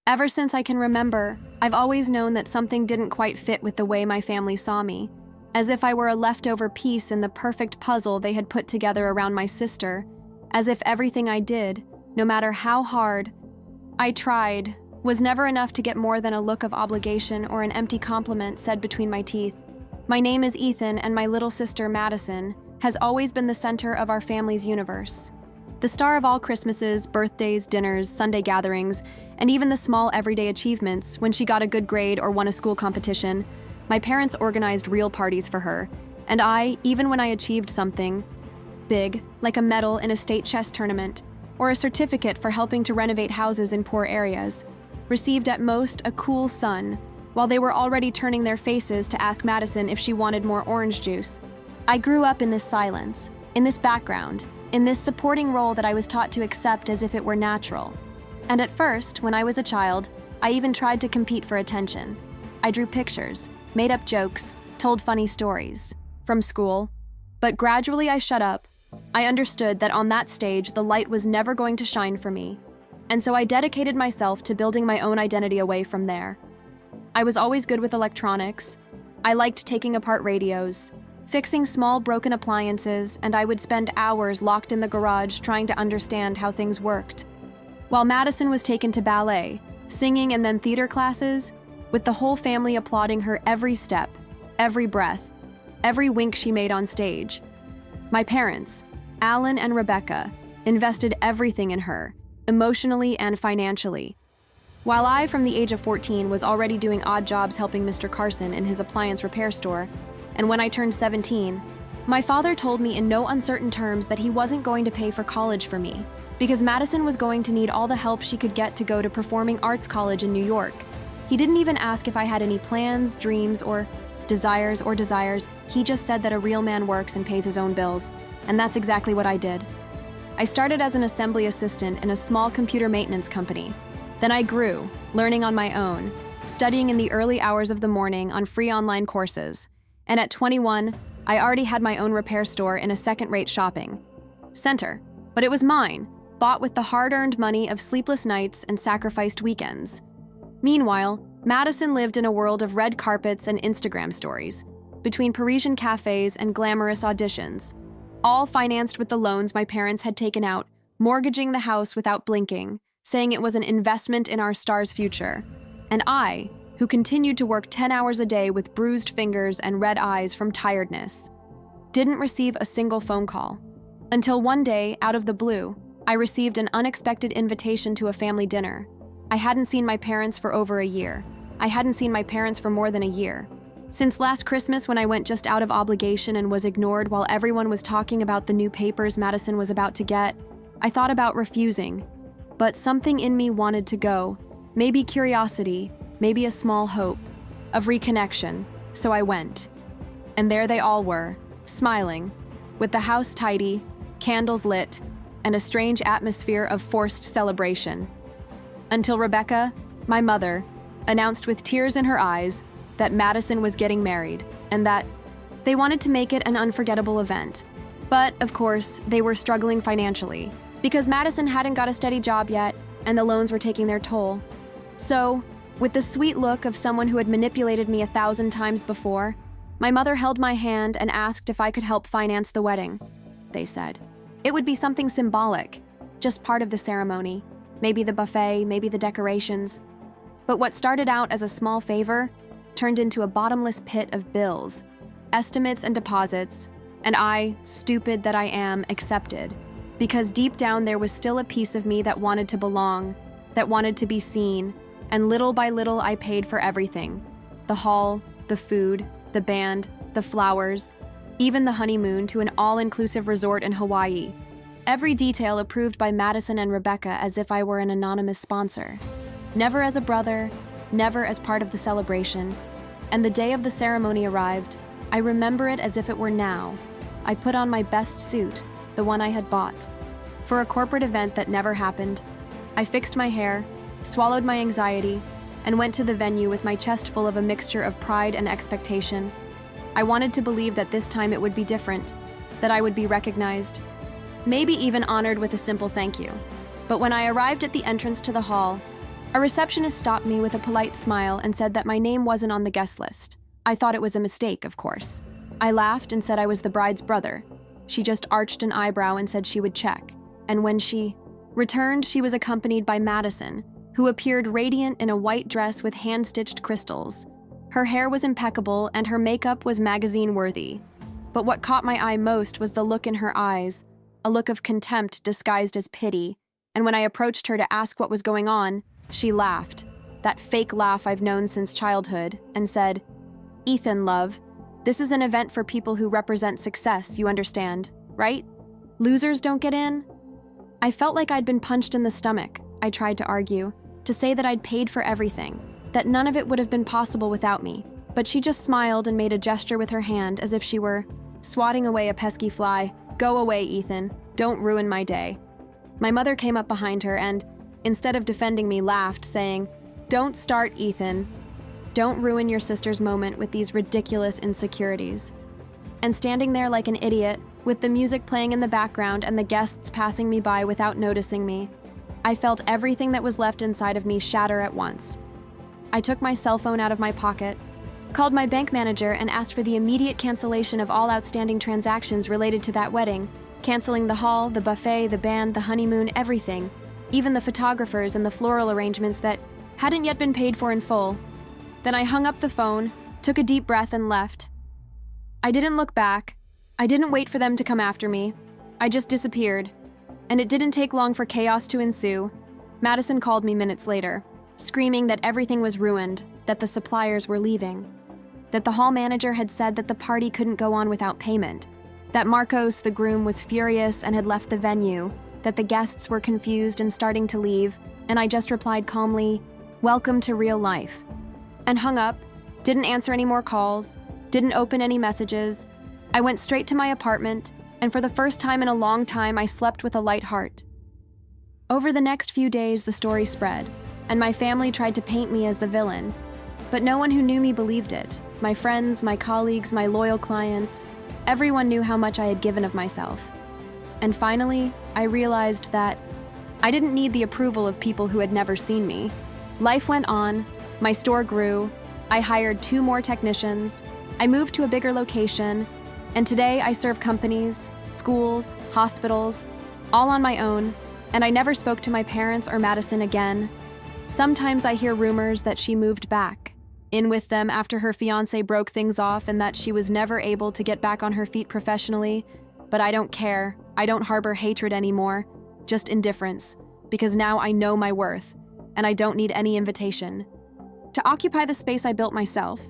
Ever since I can remember, I've always known that something didn't quite fit with the way my family saw me, as if I were a leftover piece in the perfect puzzle they had put together around my sister, as if everything I did, no matter how hard I tried, was never enough to get more than a look of obligation or an empty compliment said between my teeth. My name is Ethan, and my little sister, Madison, has always been the center of our family's universe. The star of all Christmases, birthdays, dinners, Sunday gatherings, and even the small everyday achievements when she got a good grade or won a school competition. My parents organized real parties for her, and I, even when I achieved something big, like a medal in a state chess tournament, or a certificate for helping to renovate houses in poor areas, received at most a cool sun, while they were already turning their faces to ask Madison if she wanted more orange juice. I grew up in this silence, in this background, in this supporting role that I was taught to accept as if it were natural. And at first, when I was a child, I even tried to compete for attention. I drew pictures, made up jokes, told funny stories from school. But gradually I shut up. I understood that on that stage, the light was never going to shine for me. And so I dedicated myself to building my own identity away from there. I was always good with electronics. I liked taking apart radios, fixing small broken appliances, and I would spend hours locked in the garage trying to understand how things worked. While Madison was taken to ballet, singing, and then theater classes, with the whole family applauding her every step, every breath, every wink she made on stage. My parents, Alan and Rebecca, invested everything in her, emotionally and financially. While I, from the age of 14, was already doing odd jobs helping Mr. Carson in his appliance repair store, and when I turned 17, my father told me in no uncertain terms that he wasn't going to pay for college for me, because Madison was going to need all the help she could get to go to Performing Arts College in New York. He didn't even ask if I had any plans, dreams, or desires. He just said that a real man works and pays his own bills, and that's exactly what I did. I started as an assembly assistant in a small computer maintenance company. Then I grew, learning on my own, studying in the early hours of the morning on free online courses. And at 21, I already had my own repair store in a second-rate shopping center, but it was mine, bought with the hard-earned money of sleepless nights and sacrificed weekends. Meanwhile, Madison lived in a world of red carpets and Instagram stories, between Parisian cafes and glamorous auditions, all financed with the loans my parents had taken out, mortgaging the house without blinking, saying it was an investment in our star's future. And I, who continued to work 10 hours a day with bruised fingers and red eyes from tiredness, didn't receive a single phone call. Until one day, out of the blue, I received an unexpected invitation to a family dinner. I hadn't seen my parents for over a year. I hadn't seen my parents for more than a year. Since last Christmas, when I went just out of obligation and was ignored while everyone was talking about the new papers Madison was about to get, I thought about refusing. But something in me wanted to go. Maybe curiosity, maybe a small hope of reconnection. So I went. And there they all were, smiling, with the house tidy, candles lit, and a strange atmosphere of forced celebration. Until Rebecca, my mother, announced with tears in her eyes that Madison was getting married and that they wanted to make it an unforgettable event. But, of course, they were struggling financially because Madison hadn't got a steady job yet and the loans were taking their toll. So, with the sweet look of someone who had manipulated me 1,000 times before, my mother held my hand and asked if I could help finance the wedding. They said it would be something symbolic, just part of the ceremony. Maybe the buffet, maybe the decorations. But what started out as a small favor turned into a bottomless pit of bills, estimates and deposits, and I, stupid that I am, accepted. Because deep down there was still a piece of me that wanted to belong, that wanted to be seen, and little by little I paid for everything. The hall, the food, the band, the flowers, even the honeymoon to an all-inclusive resort in Hawaii. Every detail approved by Madison and Rebecca as if I were an anonymous sponsor. Never as a brother, never as part of the celebration. And the day of the ceremony arrived. I remember it as if it were now. I put on my best suit, the one I had bought. For a corporate event that never happened, I fixed my hair, swallowed my anxiety, and went to the venue with my chest full of a mixture of pride and expectation. I wanted to believe that this time it would be different, that I would be recognized, maybe even honored with a simple thank you. But when I arrived at the entrance to the hall, A receptionist stopped me with a polite smile and said that my name wasn't on the guest list. I thought it was a mistake, of course. I laughed and said I was the bride's brother. She just arched an eyebrow and said she would check. And when she returned, she was accompanied by Madison, who appeared radiant in a white dress with hand-stitched crystals. Her hair was impeccable and her makeup was magazine-worthy. But what caught my eye most was the look in her eyes, a look of contempt disguised as pity. And when I approached her to ask what was going on, she laughed, that fake laugh I've known since childhood, and said, "Ethan, love, this is an event for people who represent success, you understand, right? Losers don't get in." I felt like I'd been punched in the stomach. I tried to argue, to say that I'd paid for everything, that none of it would have been possible without me, but she just smiled and made a gesture with her hand as if she were swatting away a pesky fly. "Go away, Ethan. Don't ruin my day." My mother came up behind her and, instead of defending me, laughed, saying, "Don't start, Ethan. Don't ruin your sister's moment with these ridiculous insecurities." And standing there like an idiot, with the music playing in the background and the guests passing me by without noticing me, I felt everything that was left inside of me shatter at once. I took my cell phone out of my pocket, called my bank manager and asked for the immediate cancellation of all outstanding transactions related to that wedding, canceling the hall, the buffet, the band, the honeymoon, everything, even the photographers and the floral arrangements that hadn't yet been paid for in full. Then I hung up the phone, took a deep breath and left. I didn't look back. I didn't wait for them to come after me. I just disappeared. And it didn't take long for chaos to ensue. Madison called me minutes later, screaming that everything was ruined, that the suppliers were leaving, that the hall manager had said that the party couldn't go on without payment, that Marcos, the groom, was furious and had left the venue, that the guests were confused and starting to leave, and I just replied calmly, "Welcome to real life," and hung up, didn't answer any more calls, didn't open any messages. I went straight to my apartment, and for the first time in a long time, I slept with a light heart. Over the next few days, the story spread, and my family tried to paint me as the villain, but no one who knew me believed it. My friends, my colleagues, my loyal clients, everyone knew how much I had given of myself. And finally, I realized that I didn't need the approval of people who had never seen me. Life went on, my store grew, I hired 2 more technicians, I moved to a bigger location, and today I serve companies, schools, hospitals, all on my own, and I never spoke to my parents or Madison again. Sometimes I hear rumors that she moved back, in with them after her fiancé broke things off and that she was never able to get back on her feet professionally, but I don't care. I don't harbor hatred anymore, just indifference, because now I know my worth, and I don't need any invitation to occupy the space I built myself.